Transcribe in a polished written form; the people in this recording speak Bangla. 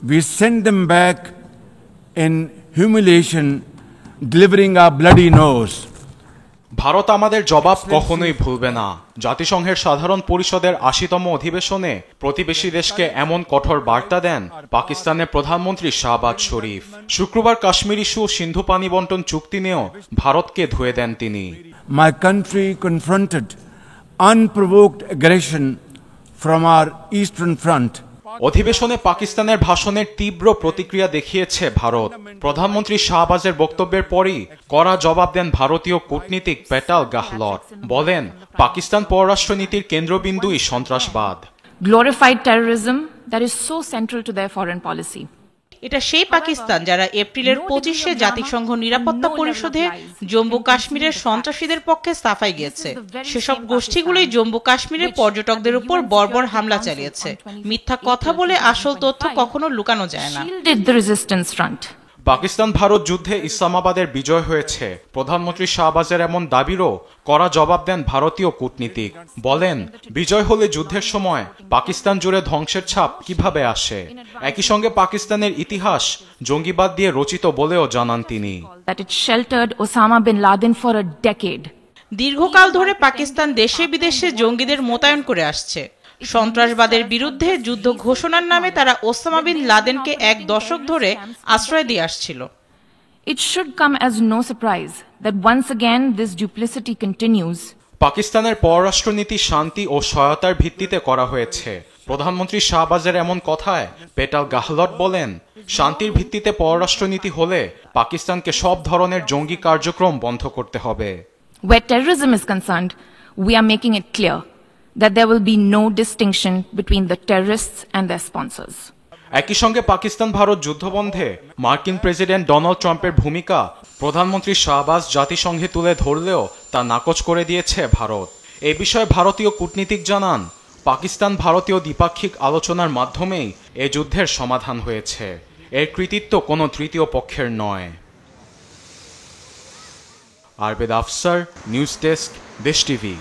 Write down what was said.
We sent them back in humiliation, delivering our bloody nose. Bharat আমাদের জবাব কখনোই ভুলবে না। জাতিসংঘের সাধারণ পরিষদের ৮০তম অধিবেশনে প্রতিবেশী দেশকে এমন কঠোর বার্তা দেন পাকিস্তানের প্রধানমন্ত্রী শাহবাজ শরীফ। শুক্রবার কাশ্মীর ইস্যু ও সিন্ধু পানি বন্টন চুক্তি নিয়েও ভারতকে ধুয়ে দেন তিনি। My country confronted unprovoked aggression from our eastern front. অধিবেশনে পাকিস্তানের ভাষণের তীব্র প্রতিক্রিয়া দেখিয়েছে ভারত। প্রধানমন্ত্রী শাহবাজের বক্তব্যের পরই কড়া জবাব দেন ভারতীয় কূটনীতিক পেটাল গাহলট। বলেন, পাকিস্তান পররাষ্ট্রনীতির কেন্দ্রবিন্দুই সন্ত্রাসবাদ। Glorified terrorism that is so central to their foreign policy. এটা সেই পাকিস্তান যারা এপ্রিলের 25-এ জাতিসংঘ নিরাপত্তা পরিষদে জম্মু কাশ্মীরের সন্ত্রাসীদের পক্ষে সাফাই গিয়েছে। সেসব গোষ্ঠীগুলোই জম্মু কাশ্মীরের পর্যটকদের উপর বর্বর হামলা চালিয়েছে। মিথ্যা কথা বলে আসল তথ্য কখনো লুকানো যায় না। পাকিস্তান ভারত যুদ্ধে ইসলামাবাদের বিজয় হয়েছে। প্রধানমন্ত্রী শাহবাজের এমন দাবিরও কড়া জবাব দেন ভারতীয় কূটনীতিক। বলেন, বিজয় হলে যুদ্ধের সময় পাকিস্তান জুড়ে ধ্বংসের ছাপ কিভাবে আসে। একই সঙ্গে পাকিস্তানের ইতিহাস জঙ্গিবাদ দিয়ে রচিত বলেও জানান তিনি। দীর্ঘকাল ধরে পাকিস্তান দেশে বিদেশে জঙ্গিদের মোতায়েন করে আসছে। সন্ত্রাসবাদের বিরুদ্ধে যুদ্ধ ঘোষণার নামে তারা ওসামা বিন লাদেনকে 1 দশক ধরে আশ্রয় দিয়ে আসছিল। It should come as no surprise that once again this duplicity continues. পাকিস্তানের পররাষ্ট্রনীতি শান্তি ও সহায়তার ভিত্তিতে করা হয়েছে। প্রধানমন্ত্রী শাহবাজের এমন কথায় পেটাল গাহলট বলেন, শান্তির ভিত্তিতে পররাষ্ট্রনীতি হলে পাকিস্তানকে সব ধরনের জঙ্গি কার্যক্রম বন্ধ করতে হবে। Where terrorism is concerned, we are making it clear that there will be no distinction between the terrorists and their sponsors. একই সঙ্গে পাকিস্তান ভারত যুদ্ধবন্ধে মার্কিন প্রেসিডেন্ট ডোনাল্ড ট্রাম্পের ভূমিকা প্রধানমন্ত্রী শাহবাজ জাতিসংঘে তুলে ধরলেও তা নাকচ করে দিয়েছে ভারত। এ বিষয়ে ভারতীয় কূটনীতিক জানান, পাকিস্তান ভারতীয় দ্বিপাক্ষিক আলোচনার মাধ্যমেই এ যুদ্ধের সমাধান হয়েছে। এর কৃতিত্ব কোনো তৃতীয় পক্ষের নয়। আরবেদ আফসার, নিউজ ডেস্ক, দেশ টিভি।